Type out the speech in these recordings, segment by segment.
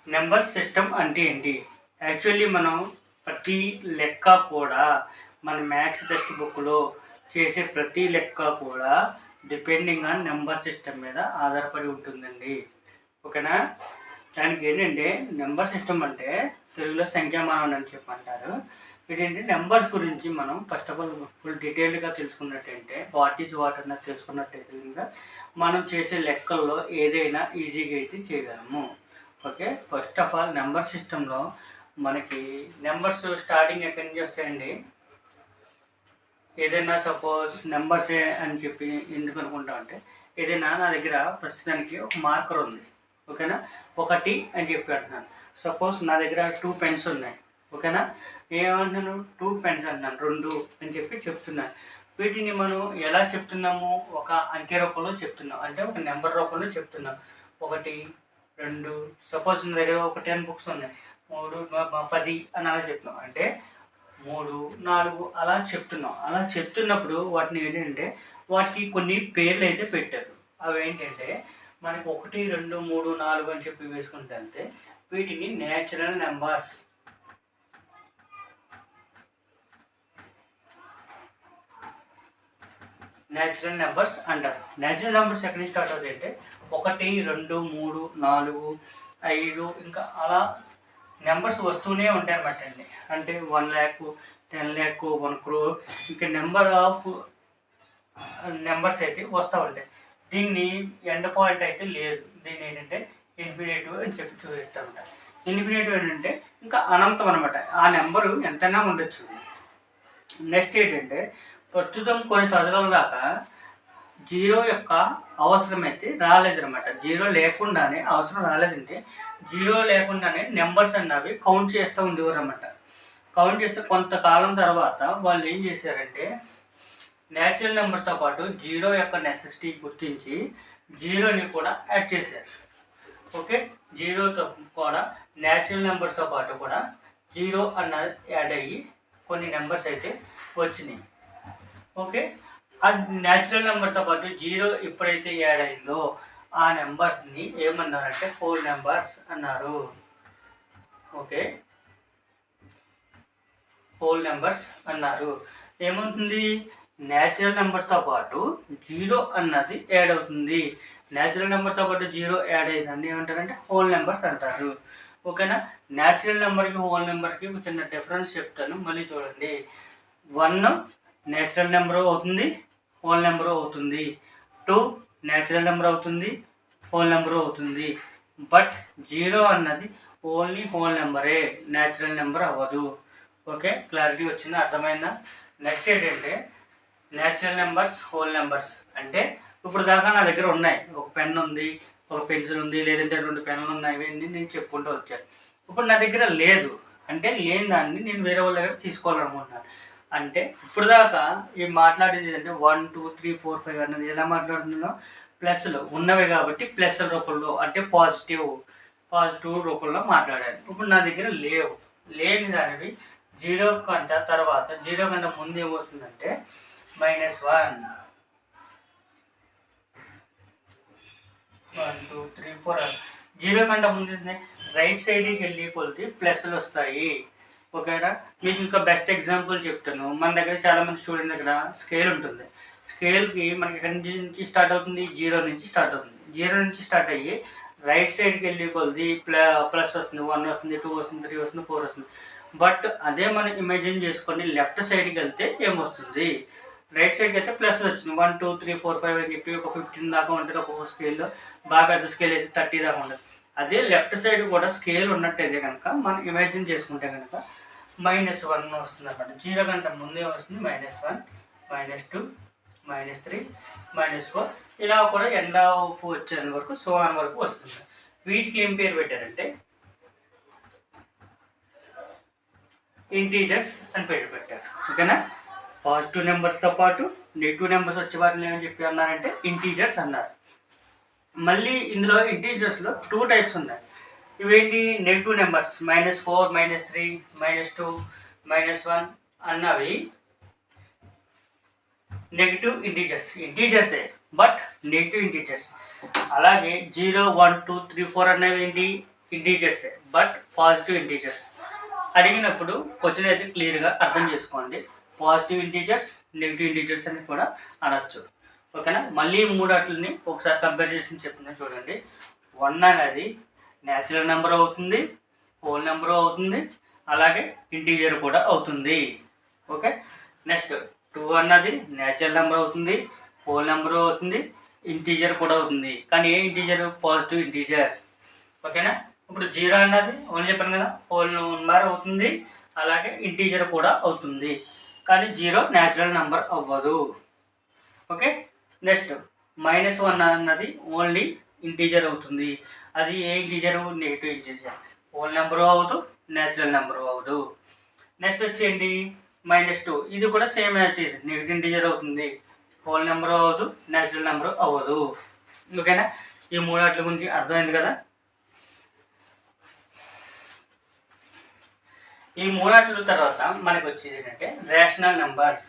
Number system అంటే ఏంటి? Actually మనం ప్రతి లెక్క కూడా మన మ్యాథ్స్ టెక్స్ట్ బుక్లో చేసే ప్రతి లెక్క కూడా డిపెండింగ్ ఆన్ నెంబర్ సిస్టమ్ మీద ఆధారపడి ఉంటుందండి. ఓకేనా? దానికి ఏంటంటే నెంబర్ సిస్టమ్ అంటే తెలుగులో సంఖ్యామానం అని చెప్పంటారు. ఏంటంటే నెంబర్స్ గురించి మనం ఫస్ట్ ఆఫ్ ఆల్ ఫుల్ డీటెయిల్డ్గా తెలుసుకున్నట్టయితే వాట్ ఈజ్ వాట్ అన్నది తెలుసుకున్నట్టయితే ఇంకా మనం చేసే లెక్కల్లో ఏదైనా ఈజీగా అయితే చేయగలము. Okay, first of all number సిస్టంలో మనకి నెంబర్స్ స్టార్టింగ్ ఎక్కడి నుంచి వస్తాయండి? ఏదైనా సపోజ్ నెంబర్సే అని చెప్పి ఎందుకు అనుకుంటా అంటే, ఏదైనా నా దగ్గర ప్రస్తుతానికి ఒక మార్కర్ ఉంది. ఓకేనా, 1 అని చెప్పి అంటున్నాను. సపోజ్ నా దగ్గర 2 పెన్స్ ఉన్నాయి. ఓకేనా, ఏమంటున్నాను? 2 పెన్స్ అంటున్నాను, 2 అని చెప్పి చెప్తున్నాను. వీటిని మనం ఎలా చెప్తున్నాము? ఒక అంకె రూపంలో చెప్తున్నాం, అంటే ఒక నెంబర్ రూపంలో చెప్తున్నాం. 1, 2, సపోజ్ నా దగ్గర ఒక 10 బుక్స్ ఉన్నాయి, 3, 10 అని అలా చెప్తున్నాం. అంటే 3, 4 అలా చెప్తున్నాం. అలా చెప్తున్నప్పుడు వాటిని ఏంటంటే వాటికి కొన్ని పేర్లు అయితే పెట్టారు. అవి ఏంటంటే మనకి 1, 2, 3, 4 అని చెప్పి వేసుకుంటే అంతే. వీటిని నేచురల్ నెంబర్స్, నేచురల్ నెంబర్స్ అంటారు. నేచురల్ నెంబర్స్ ఎక్కడి నుంచి స్టార్ట్ అవుతాయి అంటే 1, 2, 3, 4, 5 ఇంకా అలా నెంబర్స్ వస్తూనే ఉంటాయి అన్నమాట అండి. అంటే 1 lakh, 10 lakh, 1 crore ఇంకా నెంబర్ ఆఫ్ నెంబర్స్ అయితే వస్తూ ఉంటాయి. దీన్ని ఎండ్ పాయింట్ అయితే లేదు. దీన్ని ఏంటంటే ఇన్ఫినిటివ్ అని చెప్పి చూపిస్తూ ఉంటారు. ఇన్ఫినిటివ్ ఏంటంటే ఇంకా అనంతం అనమాట. ఆ నెంబరు ఎంతైనా ఉండొచ్చు. నెక్స్ట్ ఏంటంటే ప్రస్తుతం కొన్ని చదువుల దాకా 0 యొక్క అవసరం అయితే రాలేదన్నమాట. 0 లేకుండానే అవసరం రాలేదంటే 0 లేకుండానే నెంబర్స్ అన్నవి కౌంట్ చేస్తూ ఉండేవారు అన్నమాట. కౌంట్ చేస్తే కొంతకాలం తర్వాత వాళ్ళు ఏం చేశారంటే నేచురల్ నెంబర్స్తో పాటు 0 యొక్క నెసెసిటీ గుర్తించి 0ని కూడా యాడ్ చేశారు. ఓకే, 0తో కూడా నేచురల్ నెంబర్స్తో పాటు కూడా 0 అన్నది యాడ్ అయ్యి కొన్ని నెంబర్స్ అయితే వచ్చినాయి. ఓకే, ఆ న్యాచురల్ నెంబర్స్తో పాటు 0 ఎప్పుడైతే యాడ్ అయిందో ఆ నెంబర్ని ఏమన్నారంటే హోల్ నెంబర్స్ అన్నారు. ఓకే, హోల్ నెంబర్స్ అన్నారు. ఏమవుతుంది? న్యాచురల్ నెంబర్స్తో పాటు 0 అన్నది యాడ్ అవుతుంది. న్యాచురల్ నెంబర్తో పాటు 0 యాడ్ అయిందని ఏమంటారంటే హోల్ నెంబర్స్ అంటారు. ఓకేనా, న్యాచురల్ నెంబర్కి హోల్ నెంబర్కి ఒక చిన్న డిఫరెన్స్ చెప్తాను, మళ్ళీ చూడండి. 1 నేచురల్ నెంబర్ అవుతుంది, హోల్ నెంబర్ అవుతుంది. 2 నేచురల్ నెంబర్ అవుతుంది, హోల్ నెంబర్ అవుతుంది. బట్ 0 అన్నది ఓన్లీ హోల్ నెంబరే, నేచురల్ నెంబర్ అవ్వదు. ఓకే, క్లారిటీ వచ్చిందా? అర్థమైందా? నెక్స్ట్ ఏంటంటే నేచురల్ నెంబర్స్, హోల్ నెంబర్స్ అంటే ఇప్పుడు దాకా నా దగ్గర ఉన్నాయి. ఒక పెన్ ఉంది, ఒక పెన్సిల్ ఉంది, లేదంటే 2 పెన్నులు ఉన్నాయి, ఇవన్నీ నేను చెప్పుకుంటూ వచ్చాను. ఇప్పుడు నా దగ్గర లేదు అంటే లేని దాన్ని నేను వేరే వాళ్ళ దగ్గర తీసుకోవాలనుకుంటున్నాను. అంటే ఇప్పుడు దాకా ఈ మాట్లాడేది ఏంటంటే 1, 2, 3, 4, 5 అన్నది ఎలా మాట్లాడుతున్నానో ప్లస్లు ఉన్నవి కాబట్టి ప్లస్ రూపంలో అంటే పాజిటివ్ రూపంలో మాట్లాడాను. ఇప్పుడు నా దగ్గర లేని దానివి 0 కంట తర్వాత 0 కంటే ముందు ఏమవుతుందంటే -1, 1, 2, 3, 4 0 కంటే ముందు రైట్ సైడ్కి వెళ్ళి కొలితే ప్లస్లు వస్తాయి. ఓకేనా, మీకు ఇంకా బెస్ట్ ఎగ్జాంపుల్ చెప్తాను. మన దగ్గర చాలామంది స్టూడెంట్ దగ్గర స్కేల్ ఉంటుంది. స్కేల్కి మనకి ఎక్కడి నుంచి స్టార్ట్ అవుతుంది? 0 నుంచి స్టార్ట్ అవుతుంది. 0 నుంచి స్టార్ట్ అయ్యి రైట్ సైడ్కి వెళ్ళి కొలిది ప్లస్ వస్తుంది, 1 వస్తుంది, 2 వస్తుంది, 3 వస్తుంది, 4 వస్తుంది. బట్ అదే మనం ఇమాజిన్ చేసుకొని లెఫ్ట్ సైడ్కి వెళ్తే ఏమొస్తుంది? రైట్ సైడ్కి అయితే ప్లస్ వచ్చింది. 1, 2, 3, 4, 5 అని చెప్పి ఒక 15 దాకా ఉంటుంది. ఒక్కొక్క స్కేల్లో బాగా పెద్ద స్కేల్ అయితే 30 దాకా ఉంటుంది. అదే లెఫ్ట్ సైడ్ కూడా స్కేల్ ఉన్నట్టయితే కనుక మనం ఇమాజిన్ చేసుకుంటే కనుక -1 వస్తుంది అనమాట. 0 కంటే ముందే వస్తుంది -1, -2, -3, -4 ఇలా కూడా ఎండ్ ఆఫ్ వచ్చేంత వరకు సోఆన్ వరకు వస్తుంది. వీటికి ఏం పేరు పెట్టారంటే ఇంటీజర్స్ అని పేరు పెట్టారు. ఓకేనా, పాజిటివ్ నెంబర్స్తో పాటు నెగిటివ్ నెంబర్స్ వచ్చే వాటిని ఏమని చెప్పి అన్నారంటే ఇంటీజర్స్ అన్నారు. మళ్ళీ ఇందులో ఇంటీజర్స్లో 2 టైప్స్ ఉన్నాయి. ఇవేంటి? నెగిటివ్ నెంబర్స్ -4, -3, -2, -1 అన్నవి నెగిటివ్ ఇంటీజర్సే బట్ నెగిటివ్ ఇంటీజర్స్. అలాగే 0, 1, 2, 3, 4 అనేవి ఏంటి? ఇంటీజర్సే, బట్ పాజిటివ్ ఇంటీజర్స్. అడిగినప్పుడు క్వశ్చన్ అయితే క్లియర్గా అర్థం చేసుకోండి. పాజిటివ్ ఇంటీజర్స్, నెగిటివ్ ఇంటీజర్స్ అని కూడా అనొచ్చు. ఓకేనా? మళ్ళీ మూడు వాటిని ఒకసారి కంపేర్ చేసి చెప్తున్నాను చూడండి. 1 అనేది న్యాచురల్ నెంబర్ అవుతుంది, హోల్ నెంబర్ అవుతుంది, అలాగే ఇంటీజర్ కూడా అవుతుంది. ఓకే. నెక్స్ట్ 2 అన్నది న్యాచురల్ నెంబర్ అవుతుంది, హోల్ నెంబర్ అవుతుంది, ఇంటీజర్ కూడా అవుతుంది. కానీ ఏ ఇంటీజర్? Positive integer. ఓకేనా? ఇప్పుడు 0 అన్నది ఓన్లీ చెప్పాను కదా, హోల్ నెంబర్ అవుతుంది, అలాగే ఇంటీజర్ కూడా అవుతుంది. కానీ 0 న్యాచురల్ నెంబర్ అవ్వదు. ఓకే. నెక్స్ట్ -1 అన్నది ఓన్లీ ఇంటీజర్ అవుతుంది. అది ఏ integer? Negative integer. Whole number అవ్వదు, న్యాచురల్ నెంబరు అవ్వదు. నెక్స్ట్ వచ్చేయండి -2. ఇది కూడా సేమ్ వచ్చేసి నెగిటివ్ ఇంటీజర్ అవుతుంది, హోల్ నెంబరు అవ్వదు, న్యాచురల్ నెంబరు అవ్వదు. ఓకేనా? ఈ మూడు వాటి గురించి అర్థమైంది కదా. ఈ మూడాట్ల తర్వాత మనకు వచ్చేది ఏంటంటే రేషనల్ నెంబర్స్.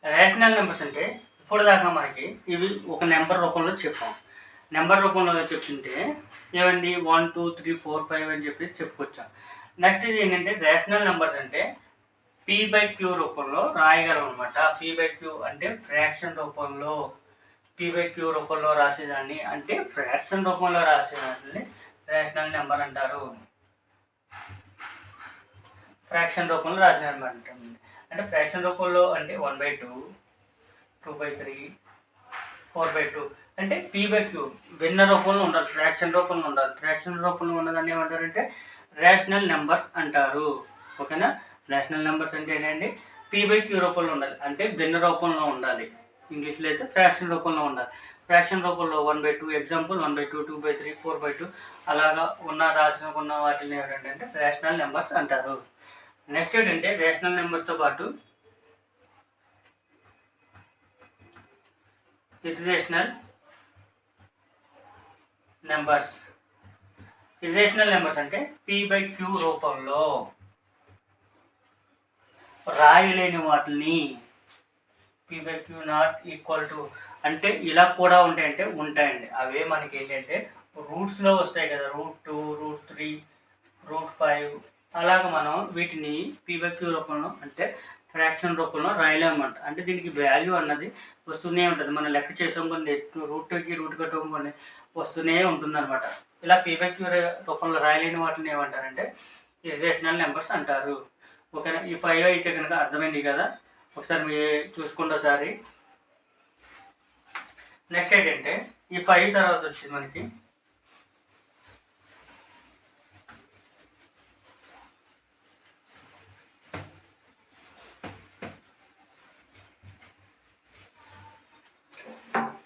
రేషనల్ నెంబర్స్ అంటే ఇప్పుడు దాకా మనకి ఇవి ఒక నెంబర్ రూపంలో చెప్పాం. నెంబర్ రూపంలో చెప్తుంటే ఏమండి 1 2 3 4 5 అని చెప్పేసి చెప్పుకొచ్చాం. నెక్స్ట్ ఇది ఏంటంటే రేషనల్ నెంబర్స్ అంటే p/q రూపంలో రాయగలం అనమాట. p/q అంటే ఫ్రాక్షన్ రూపంలో, p/q రూపంలో రాసేదాన్ని అంటే ఫ్రాక్షన్ రూపంలో రాసేదాన్ని రేషనల్ నెంబర్ అంటారు. ఫ్రాక్షన్ రూపంలో రాసిన నెంబర్ అంటే ఫ్రాక్షన్ రూపంలో అంటే 1/2, 2/3, 4/2 అంటే p/q భిన్న రూపంలో ఉండాలి, ఫ్రాక్షన్ రూపంలో ఉండాలి. ఫ్రాక్షన్ రూపంలో ఉన్నదాన్ని ఏమంటారంటే రేషనల్ నెంబర్స్ అంటారు. ఓకేనా? రేషనల్ నెంబర్స్ అంటే ఏంటంటే p/q రూపంలో ఉండాలి, అంటే భిన్న రూపంలో ఉండాలి. ఇంగ్లీష్లో అయితే ఫ్రాక్షన్ రూపంలో ఉండాలి. ఫ్రాక్షన్ రూపంలో 1/2 ఎగ్జాంపుల్ 1/2, 2/3, 4/2 అలాగా రాసిన వాటిని ఏంటంటే రేషనల్ నెంబర్స్ అంటారు. నెక్స్ట్ ఏంటంటే రేషనల్ నెంబర్స్తో పాటు ఇర్రేషనల్ నెంబర్స్. ఇర్రేషనల్ నెంబర్స్ అంటే p/q రూపంలో రాయలేని వాటిని p/q నాట్ ఈక్వల్ టు అంటే ఇలా కూడా ఉంటాయంటే ఉంటాయండి. అవే మనకి ఏంటంటే రూట్స్లో వస్తాయి కదా, √2, √3, √5 అలాగ మనం వీటిని p/q రూపంలో అంటే ఫ్రాక్షన్ రూపంలో రాయలేమన్నమాట. అంటే దీనికి వాల్యూ అన్నది వస్తూనే ఉంటుంది. మనం లెక్క చేసాం కొన్ని √2కి రూట్ కట్టడం కొన్ని వస్తూనే ఉంటుంది అనమాట. ఇలా p/q రూపంలో రాయలేని వాటిని ఏమంటారంటే ఇర్రేషనల్ నెంబర్స్ అంటారు. ఓకేనా? ఈ 5 అయితే కనుక అర్థమైంది కదా, ఒకసారి మీరు చూసుకుంటే ఒకసారి. నెక్స్ట్ ఏంటంటే ఈ 5 తర్వాత వచ్చింది మనకి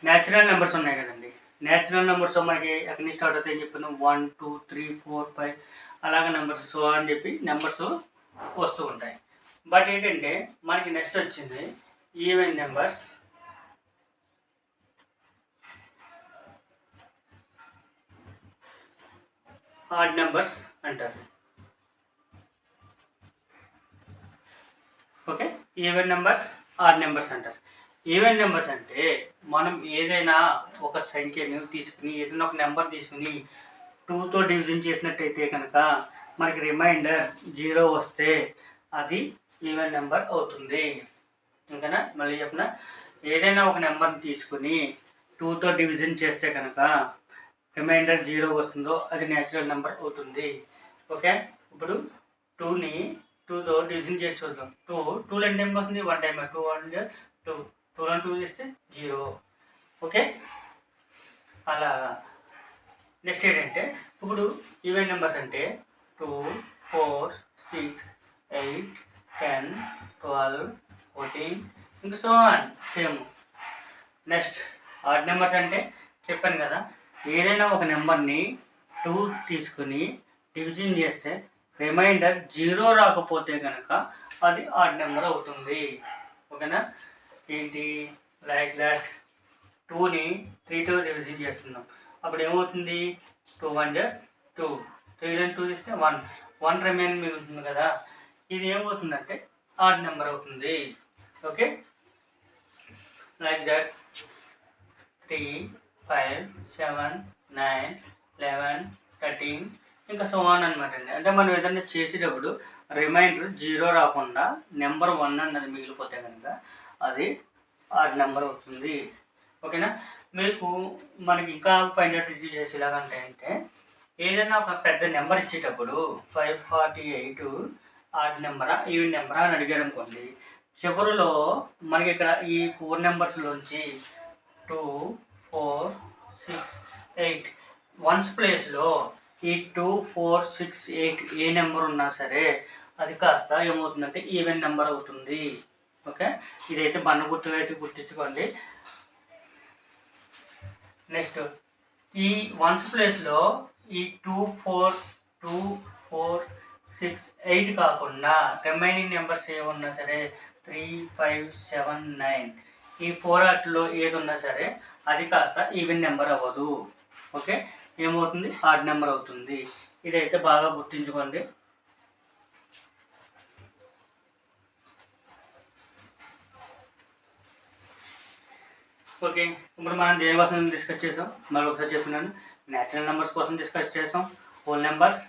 న్యాచురల్ నెంబర్స్ ఉన్నాయి కదండి. న్యాచురల్ నెంబర్స్ మనకి ఎక్కడి నుంచి స్టార్ట్ అవుతాయని చెప్పాను, 1 2 3 4 5 అలాగే నెంబర్స్ సో అని చెప్పి నెంబర్స్ వస్తూ ఉంటాయి. బట్ ఏంటంటే మనకి నెక్స్ట్ వచ్చింది ఈవెన్ నెంబర్స్, ఆడ్ నెంబర్స్ అంటారు. Okay, even numbers, odd numbers అంటారు. ఈవెన్ నెంబర్స్ అంటే మనం ఏదైనా ఒక సంఖ్యను తీసుకుని ఏదైనా ఒక నెంబర్ తీసుకుని 2తో డివిజన్ చేసినట్టయితే కనుక మనకి రిమైండర్ 0 వస్తే అది ఈవెన్ నెంబర్ అవుతుంది. ఇంకనా మళ్ళీ చెప్పిన ఏదైనా ఒక నెంబర్ని తీసుకుని 2తో డివిజన్ చేస్తే కనుక రిమైండర్ 0 వస్తుందో అది న్యాచురల్ నెంబర్ అవుతుంది. ఓకే, ఇప్పుడు 2ని 2తో డివిజన్ చేసి చూద్దాం. 2 అంటే ఏం వస్తుంది, 1 టైమ్ 2 1 2 2 2 చేస్తే 0. ఓకే, అలా. నెక్స్ట్ ఏంటంటే ఇప్పుడు ఈవెన్ నెంబర్స్ అంటే 2 4 6 8 10 12 14 ఇంకా so on same. Next odd numbers అంటే చెప్పాను కదా, ఏదైనా ఒక నెంబర్ని 2 తీసుకుని డివిజన్ చేస్తే రిమైండర్ 0 రాకపోతే కనుక అది ఆడ్ నెంబర్ అవుతుంది. ఓకేనా? ఏంటి లైక్ దాట్ 2ని 3తో డివిజన్ చేస్తున్నాం, అప్పుడు ఏమవుతుంది 2 1 2, 3 2 ఇస్తే 1 రిమైన్ మిగులుతుంది కదా, ఇది ఏమవుతుందంటే ఆడ్ నెంబర్ అవుతుంది. ఓకే, లైక్ దట్ 3, 5, 7, 9, 11, 13 ఇంకా సో ఆన్ అనమాట అండి. అంటే మనం ఏదైనా చేసేటప్పుడు రిమైండర్ 0 రాకుండా నెంబర్ 1 అన్నది మిగిలిపోతే కనుక అది ఆడ్ నెంబర్ అవుతుంది. ఓకేనా. మీకు మనకి ఇంకా ఫైండ్ అవుట్ చేసేలాగంటే అంటే ఏదైనా ఒక పెద్ద నెంబర్ ఇచ్చేటప్పుడు 548 ఆడ్ నెంబరా ఈవెన్ నెంబరా అని అడిగారు అనుకోండి, చివరిలో మనకి ఇక్కడ ఈ 4 నెంబర్స్లోంచి 2, 4, 6, 8 వన్స్ ప్లేస్లో ఈ 2, 4, 6, 8 ఏ నెంబర్ ఉన్నా సరే అది కాస్త ఏమవుతుందంటే ఈవెన్ నెంబర్ అవుతుంది. ఓకే, ఇదైతే బండ గుర్తుగా అయితే గుర్తించుకోండి. నెక్స్ట్ ఈ వన్స్ ప్లేస్లో ఈ 2, 4, 2, 4, 6, 8 కాకుండా రిమైనింగ్ నెంబర్స్ ఏమున్నా సరే 3, 5, 7, 9 ఈ 4 వాటిలో ఏది ఉన్నా సరే అది కాస్త ఈవెన్ నెంబర్ అవ్వదు. ఓకే, ఏమవుతుంది ఆడ్ నెంబర్ అవుతుంది. ఇదైతే బాగా గుర్తుంచుకోండి. ఓకే, ఇప్పుడు మనం దేని కోసం డిస్కస్ చేసాం మళ్ళీ ఒకసారి చెప్తున్నాను. న్యాచురల్ నెంబర్స్ కోసం డిస్కస్ చేసాం, హోల్ నెంబర్స్,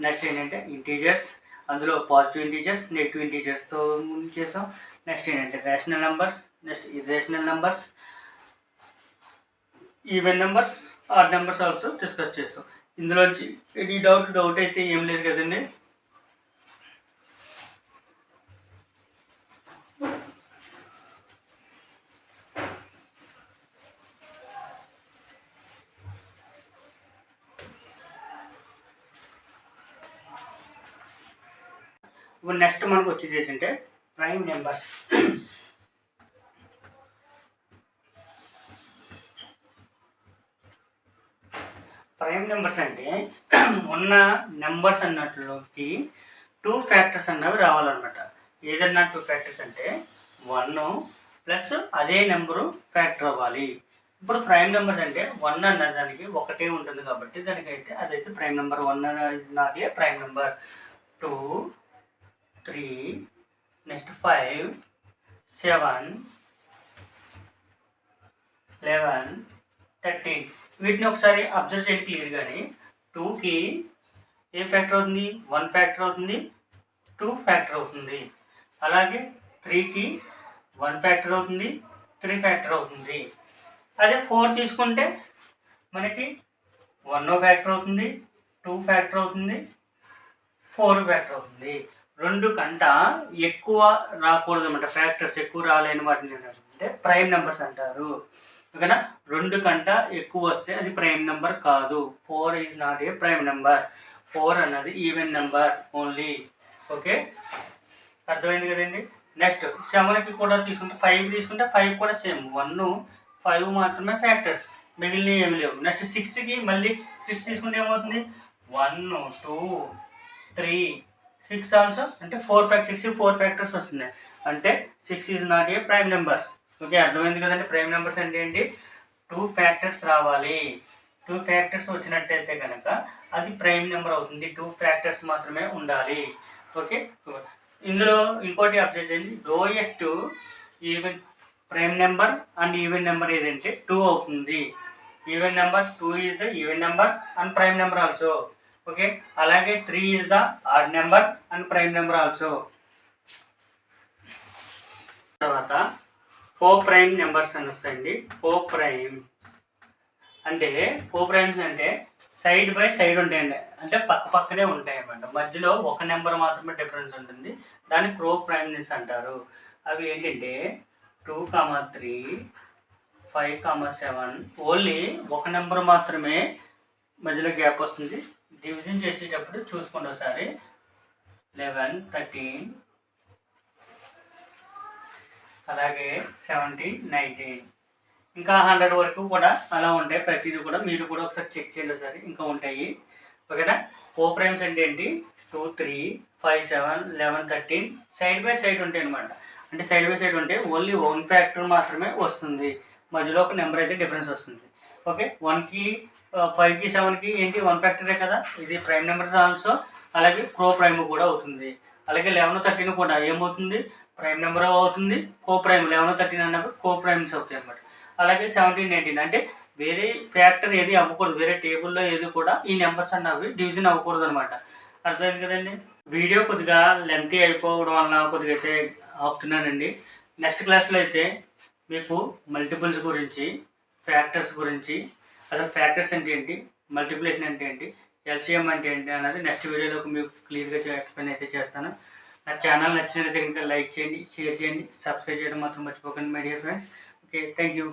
నెక్స్ట్ ఏంటంటే ఇంటీజర్స్, అందులో పాజిటివ్ ఇంటీజర్స్ నెగిటివ్ ఇంటీజర్స్తో చేసాం. నెక్స్ట్ ఏంటంటే rational numbers, next irrational numbers, even numbers, odd numbers also discuss చేసాం. ఇందులోంచి ఈ డౌట్ అయితే ఏం లేదు కదండి. ఇప్పుడు నెక్స్ట్ మనకు వచ్చేది ఏంటంటే ప్రైమ్ నెంబర్స్. ప్రైమ్ నెంబర్స్ అంటే ఉన్న నెంబర్స్ అన్నట్లోకి 2 ఫ్యాక్టర్స్ అన్నవి రావాలన్నమాట. ఏదన్నా 2 ఫ్యాక్టర్స్ అంటే 1 ప్లస్ అదే నెంబరు ఫ్యాక్టర్ అవ్వాలి. ఇప్పుడు ప్రైమ్ నెంబర్స్ అంటే 1 అన్న దానికి ఒకటే ఉంటుంది కాబట్టి దానికైతే అదైతే prime number. 1 is not a prime number. 2, 3, next 5, 7, 11, 13 వీటిని ఒకసారి అబ్జర్వ్ చేయండి క్లియర్గాని. 2కి ఏ ఫ్యాక్టర్ అవుతుంది? 1 ఫ్యాక్టర్ అవుతుంది, 2 ఫ్యాక్టర్ అవుతుంది. అలాగే 3కి 1 ఫ్యాక్టర్ అవుతుంది, 3 ఫ్యాక్టర్ అవుతుంది. అదే 4 తీసుకుంటే మనకి 1 ఫ్యాక్టర్ అవుతుంది, 2 ఫ్యాక్టర్ అవుతుంది, 4 ఫ్యాక్టర్ అవుతుంది. 2 కంట ఎక్కువ రాకూడదు అన్నమాట. ఫ్యాక్టర్స్ ఎక్కువ రాలేని వాటిని అంటే ప్రైమ్ నెంబర్స్ అంటారు. ఓకేనా. 2 కంట ఎక్కువ వస్తే అది ప్రైమ్ నెంబర్ కాదు. 4 is not a prime number. 4 అన్నది ఈవెన్ నెంబర్ ఓన్లీ. ఓకే, అర్థమైంది కదండి. నెక్స్ట్ 7కి కూడా తీసుకుంటే 5 తీసుకుంటే 5 కూడా సేమ్. 1, 5 మాత్రమే ఫ్యాక్టర్స్, మిగిలిన ఏమి లేవు. నెక్స్ట్ 6కి మళ్ళీ 6 తీసుకుంటే ఏమవుతుంది? 1, 2, 3, 6 ఆల్సో అంటే 6కి 4 ఫ్యాక్టర్స్ వస్తున్నాయి. అంటే 6 is not a prime number. Okay, అర్థమైంది కదండి. ప్రైమ్ నెంబర్స్ అంటే ఏంటి? 2 ఫ్యాక్టర్స్ రావాలి. 2 ఫ్యాక్టర్స్ వచ్చినట్టయితే కనుక అది ప్రైమ్ నెంబర్ అవుతుంది. 2 ఫ్యాక్టర్స్ మాత్రమే ఉండాలి. ఓకే, ఇందులో ఇంకోటి అబ్జర్వ్ చేయండి. Lowest even prime number and even number ఏదంటే 2 అవుతుంది. Even number 2 is the even number and prime number also. Okay, అలాగే 3 is the odd number and prime number also. తర్వాత కోప్రైమ్ నెంబర్స్ అని వస్తాయండి. కోప్రైమ్స్ అంటే సైడ్ బై సైడ్ ఉంటాయండి. అంటే పక్క పక్కనే ఉంటాయి అన్నమాట. మధ్యలో ఒక నెంబర్ మాత్రమే డిఫరెన్స్ ఉంటుంది. దాన్ని కోప్రైమ్స్ అంటారు. అవి ఏంటంటే 2, 3, 5, 7 ఓన్లీ ఒక నెంబర్ మాత్రమే మధ్యలో గ్యాప్ వస్తుంది. డివిజన్ చేసేటప్పుడు చూసుకోండి ఒకసారి. 11, 13 అలాగే 17, 19 ఇంకా 100 వరకు కూడా అలా ఉంటాయి. ప్రతిదీ కూడా మీరు కూడా ఒకసారి చెక్ చేయండి ఒకసారి. ఇంకా ఉంటాయి. ఓకేనా. కోప్రైమ్స్ అంటే ఏంటి? 2, 3, 5, 7, 11, 13 సైడ్ బై సైడ్ ఉంటాయి అనమాట. అంటే సైడ్ బై సైడ్ ఉంటే ఓన్లీ 1 ఫ్యాక్టర్ మాత్రమే వస్తుంది. మధ్యలో ఒక నెంబర్ అయితే డిఫరెన్స్ వస్తుంది. ఓకే, 1కి 5కి 7కి ఏంటి 1 ఫ్యాక్టరే కదా. ఇది ప్రైమ్ నెంబర్స్ ఆల్సో. అలాగే కోప్రైమ్ కూడా అవుతుంది. అలాగే 11, 13 కూడా ఏమవుతుంది, ప్రైమ్ నెంబర్ అవుతుంది. కో ప్రైమ్ 11, 13 అన్నప్పుడు కో ప్రైమ్స్ అవుతాయి అన్నమాట. అలాగే 17, 19 అంటే వేరే ఫ్యాక్టర్ ఏది అవ్వకూడదు, వేరే టేబుల్లో ఏది కూడా ఈ నెంబర్స్ అన్నవి డివిజన్ అవ్వకూడదు అనమాట. అర్థమైంది కదండి. వీడియో కొద్దిగా లెంతీ అయిపోవడం వలన కొద్దిగా అయితే ఆపుతున్నానండి. నెక్స్ట్ క్లాస్లో అయితే మీకు మల్టిపుల్స్ గురించి, ఫ్యాక్టర్స్ గురించి, అసలు ఫ్యాక్టర్స్ అంటే ఏంటి, మల్టిప్లికేషన్ అంటే ఏంటి, ఎల్సిఎం అంటే ఏంటి అన్నది నెక్స్ట్ వీడియోలో మీకు క్లియర్గా ఎక్స్ప్లెయిన్ అయితే చేస్తాను. నా ఛానల్ నచ్చినట్లయితే కనుక లైక్ చేయండి, షేర్ చేయండి, సబ్స్క్రైబ్ చేయడం మాత్రం మర్చిపోకండి my dear friends. Okay, thank you.